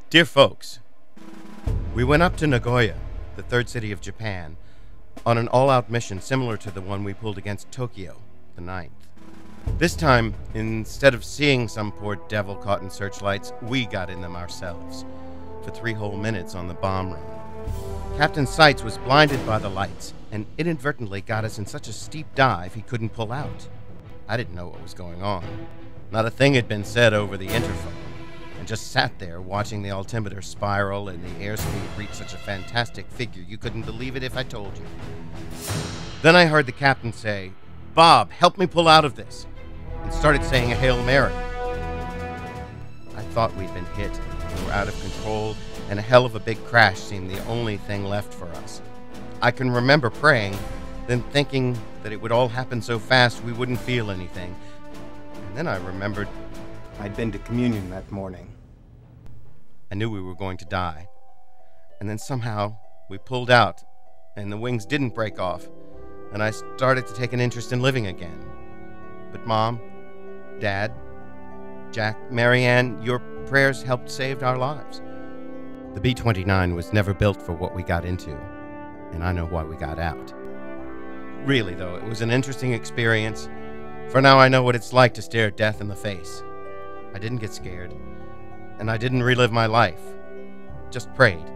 Dear folks, we went up to Nagoya, the third city of Japan, on an all-out mission similar to the one we pulled against Tokyo, the 9th. This time, instead of seeing some poor devil caught in searchlights, we got in them ourselves, for 3 whole minutes on the bomb run. Captain Seitz was blinded by the lights, and inadvertently got us in such a steep dive he couldn't pull out. I didn't know what was going on. Not a thing had been said over the interphone, and just sat there watching the altimeter spiral and the airspeed reach such a fantastic figure you couldn't believe it if I told you. Then I heard the captain say, "Bob, help me pull out of this," and started saying a Hail Mary. I thought we'd been hit, we were out of control, and a hell of a big crash seemed the only thing left for us. I can remember praying, then thinking that it would all happen so fast we wouldn't feel anything. And then I remembered I'd been to communion that morning. I knew we were going to die. And then somehow we pulled out, and the wings didn't break off, and I started to take an interest in living again. But Mom, Dad, Jack, Marianne, your prayers helped save our lives. The B-29 was never built for what we got into, and I know why we got out. Really, though, it was an interesting experience. For now I know what it's like to stare death in the face. I didn't get scared, and I didn't relive my life. Just prayed.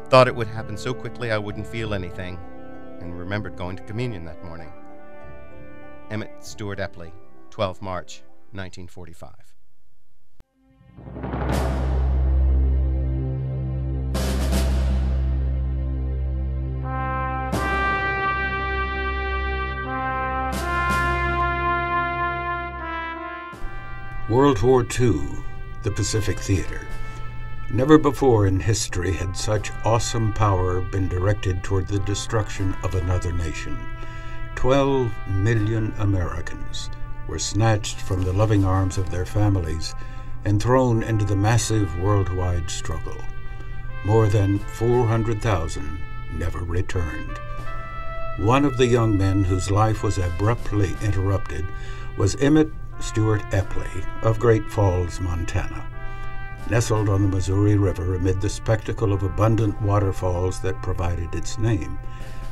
Thought it would happen so quickly I wouldn't feel anything, and remembered going to communion that morning. Emmett Stewart Epley, 12 March, 1945. World War II, the Pacific Theater. Never before in history had such awesome power been directed toward the destruction of another nation. 12 million Americans were snatched from the loving arms of their families and thrown into the massive worldwide struggle. More than 400,000 never returned. One of the young men whose life was abruptly interrupted was Emmett Stewart Epley of Great Falls, Montana. Nestled on the Missouri River amid the spectacle of abundant waterfalls that provided its name,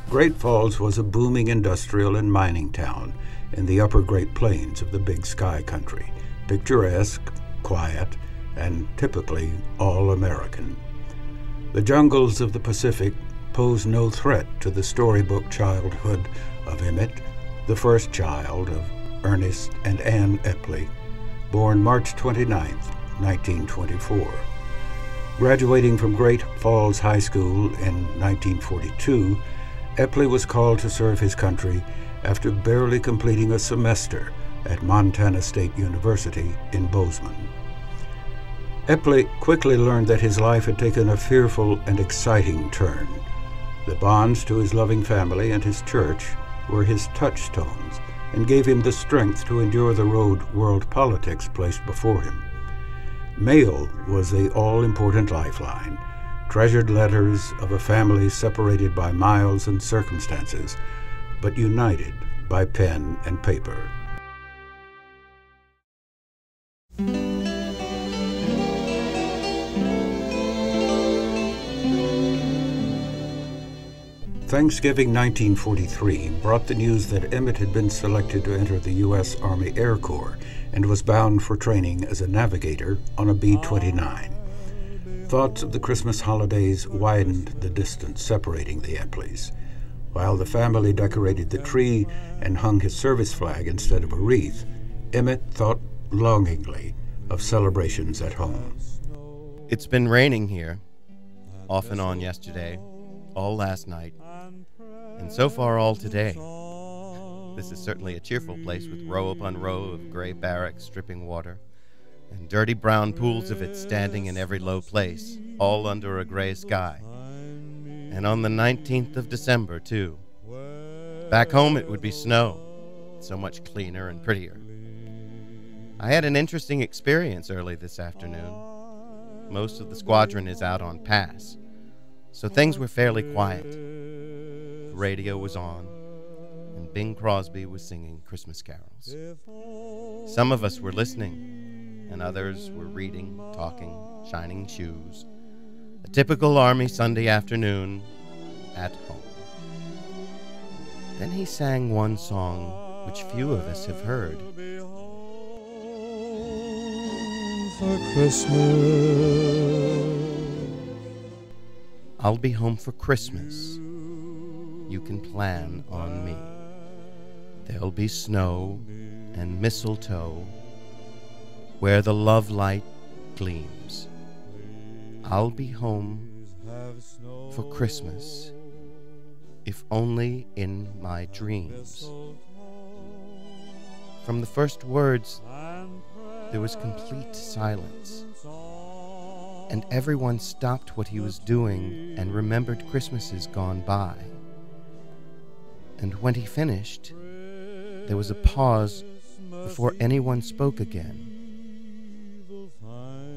Great Falls was a booming industrial and mining town in the upper Great Plains of the Big Sky country, picturesque, quiet, and typically all-American. The jungles of the Pacific pose no threat to the storybook childhood of Emmett, the first child of Ernest and Ann Epley, born March 29, 1924. Graduating from Great Falls High School in 1942, Epley was called to serve his country after barely completing a semester at Montana State University in Bozeman. Epley quickly learned that his life had taken a fearful and exciting turn. The bonds to his loving family and his church were his touchstones and gave him the strength to endure the road world politics placed before him. Mail was the all-important lifeline, treasured letters of a family separated by miles and circumstances, but united by pen and paper. Thanksgiving 1943 brought the news that Emmett had been selected to enter the U.S. Army Air Corps and was bound for training as a navigator on a B-29. Thoughts of the Christmas holidays widened the distance separating the Epleys. While the family decorated the tree and hung his service flag instead of a wreath, Emmett thought longingly of celebrations at home. It's been raining here, off and on yesterday, all last night, and so far all today. This is certainly a cheerful place with row upon row of gray barracks dripping water, and dirty brown pools of it standing in every low place, all under a gray sky. And on the 19th of December, too. Back home it would be snow, so much cleaner and prettier. I had an interesting experience early this afternoon. Most of the squadron is out on pass, so things were fairly quiet. The radio was on, Bing Crosby was singing Christmas carols. Some of us were listening, and others were reading, talking, shining shoes. A typical Army Sunday afternoon at home. Then he sang one song which few of us have heard. For Christmas, I'll be home for Christmas. You can plan on me. There'll be snow and mistletoe where the love light gleams. I'll be home for Christmas, if only in my dreams. From the first words, there was complete silence, and everyone stopped what he was doing and remembered Christmases gone by. And when he finished, there was a pause before anyone spoke again.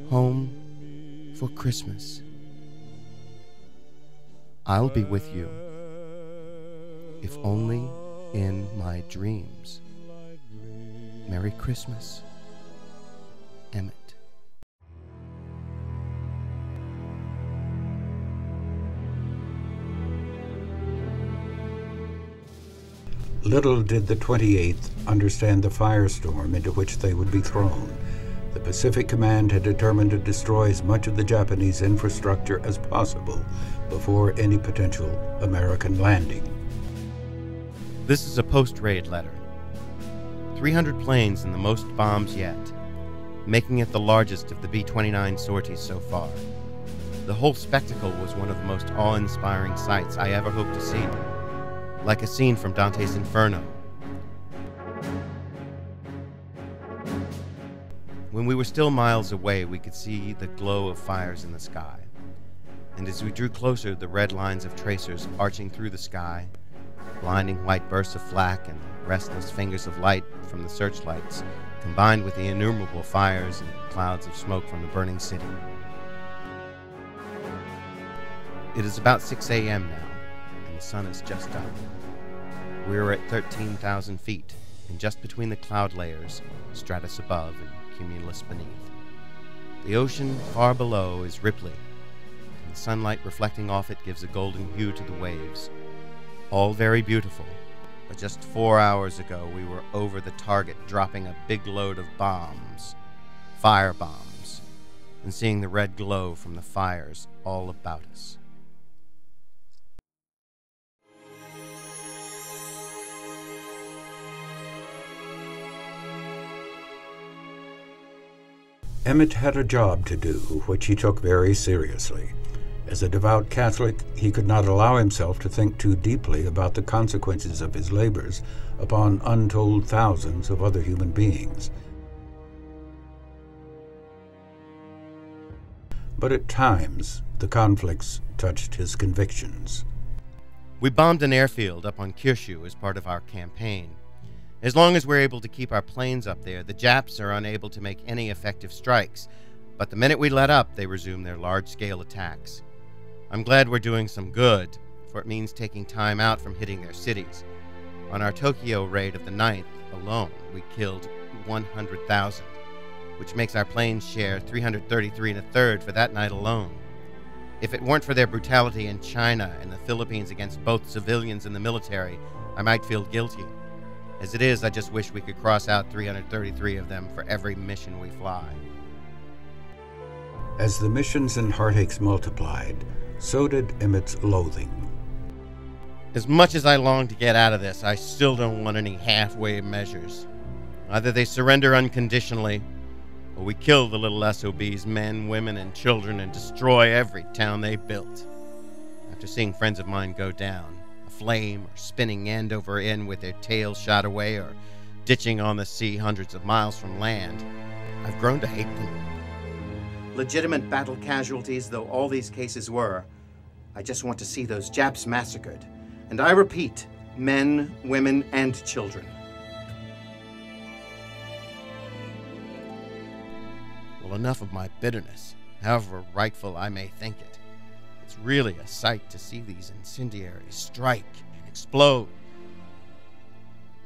Home for Christmas. I'll be with you, if only in my dreams. Merry Christmas, Emmett. Little did the 28th understand the firestorm into which they would be thrown. The Pacific Command had determined to destroy as much of the Japanese infrastructure as possible before any potential American landing. This is a post-raid letter. 300 planes and the most bombs yet, making it the largest of the B-29 sorties so far. The whole spectacle was one of the most awe-inspiring sights I ever hoped to see, like a scene from Dante's Inferno. When we were still miles away, we could see the glow of fires in the sky. And as we drew closer, the red lines of tracers arching through the sky, blinding white bursts of flak and restless fingers of light from the searchlights, combined with the innumerable fires and clouds of smoke from the burning city. It is about 6 a.m. now, and the sun is just up. We are at 13,000 feet, and just between the cloud layers, stratus above and cumulus beneath. The ocean far below is rippling, and the sunlight reflecting off it gives a golden hue to the waves. All very beautiful, but just 4 hours ago we were over the target dropping a big load of bombs, fire bombs, and seeing the red glow from the fires all about us. Emmett had a job to do, which he took very seriously. As a devout Catholic, he could not allow himself to think too deeply about the consequences of his labors upon untold thousands of other human beings. But at times, the conflicts touched his convictions. We bombed an airfield up on Kyushu as part of our campaign. As long as we're able to keep our planes up there, the Japs are unable to make any effective strikes. But the minute we let up, they resume their large-scale attacks. I'm glad we're doing some good, for it means taking time out from hitting their cities. On our Tokyo raid of the 9th alone, we killed 100,000, which makes our planes share 333 1/3 for that night alone. If it weren't for their brutality in China and the Philippines against both civilians and the military, I might feel guilty. As it is, I just wish we could cross out 333 of them for every mission we fly. As the missions and heartaches multiplied, so did Emmett's loathing. As much as I long to get out of this, I still don't want any halfway measures. Either they surrender unconditionally, or we kill the little SOBs, men, women, and children, and destroy every town they built. After seeing friends of mine go down, flame, or spinning end over end with their tails shot away, or ditching on the sea hundreds of miles from land, I've grown to hate them. Legitimate battle casualties though all these cases were, I just want to see those Japs massacred. And I repeat, men, women, and children. Well, enough of my bitterness, however rightful I may think it. It's really a sight to see these incendiaries strike and explode.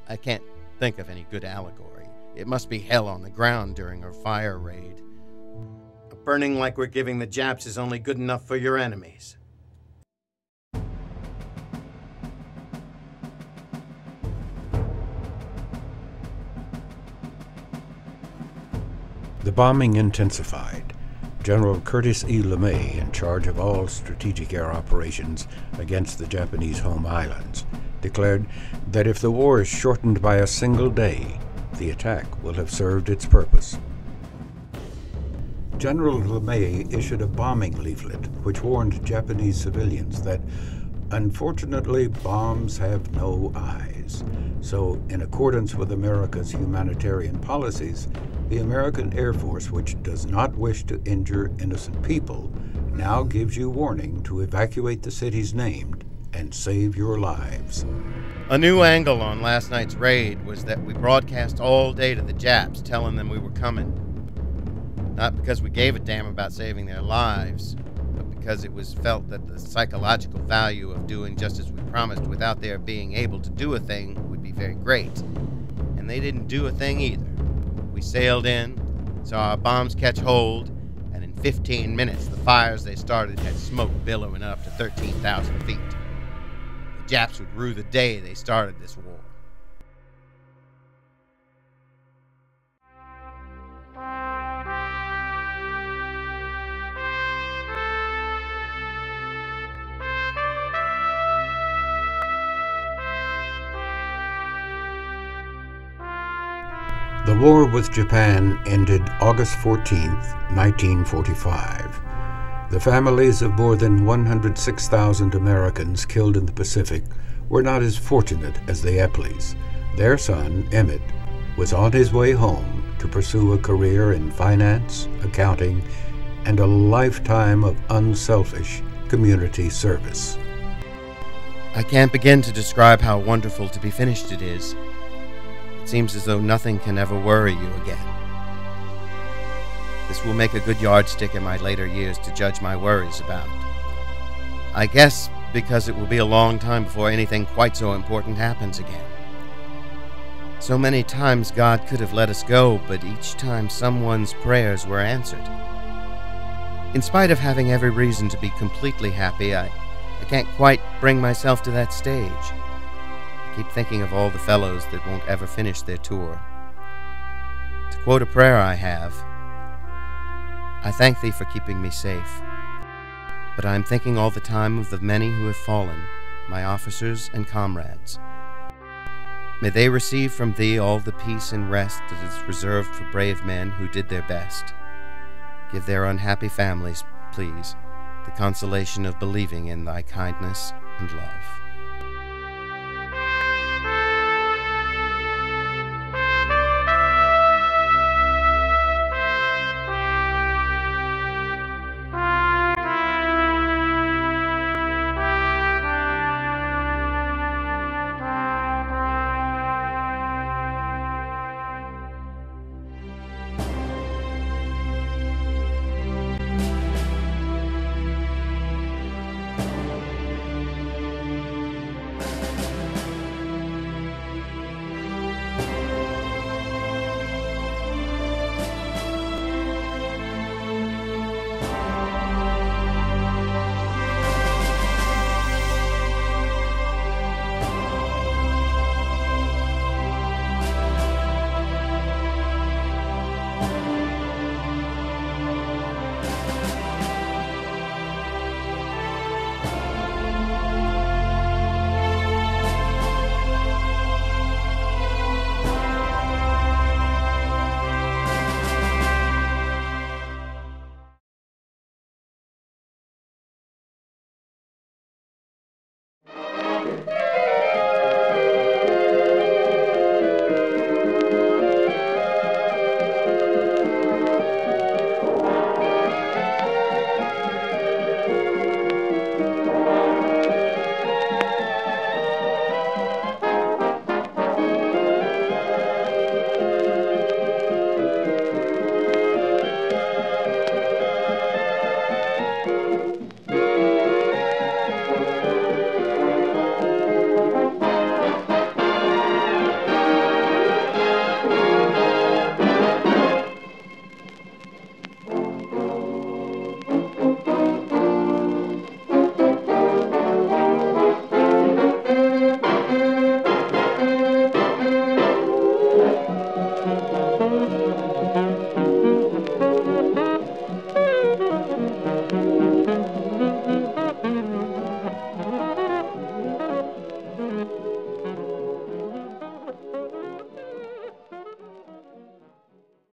I can't think of any good allegory. It must be hell on the ground during our fire raid. Burning like we're giving the Japs is only good enough for your enemies. The bombing intensified. General Curtis E. LeMay, in charge of all strategic air operations against the Japanese home islands, declared that if the war is shortened by a single day, the attack will have served its purpose. General LeMay issued a bombing leaflet which warned Japanese civilians that, unfortunately, bombs have no eyes. So, in accordance with America's humanitarian policies, the American Air Force, which does not wish to injure innocent people, now gives you warning to evacuate the cities named and save your lives. A new angle on last night's raid was that we broadcast all day to the Japs, telling them we were coming. Not because we gave a damn about saving their lives, but because it was felt that the psychological value of doing just as we promised without their being able to do a thing would be very great. And they didn't do a thing either. We sailed in, saw our bombs catch hold, and in 15 minutes the fires they started had smoke billowing up to 13,000 feet. The Japs would rue the day they started this war. The war with Japan ended August 14, 1945. The families of more than 106,000 Americans killed in the Pacific were not as fortunate as the Epleys. Their son, Emmett, was on his way home to pursue a career in finance, accounting, and a lifetime of unselfish community service. I can't begin to describe how wonderful to be finished it is. It seems as though nothing can ever worry you again. This will make a good yardstick in my later years to judge my worries about. I guess because it will be a long time before anything quite so important happens again. So many times God could have let us go, but each time someone's prayers were answered. In spite of having every reason to be completely happy, I can't quite bring myself to that stage. I keep thinking of all the fellows that won't ever finish their tour. To quote a prayer I have, I thank thee for keeping me safe, but I am thinking all the time of the many who have fallen, my officers and comrades. May they receive from thee all the peace and rest that is reserved for brave men who did their best. Give their unhappy families, please, the consolation of believing in thy kindness and love.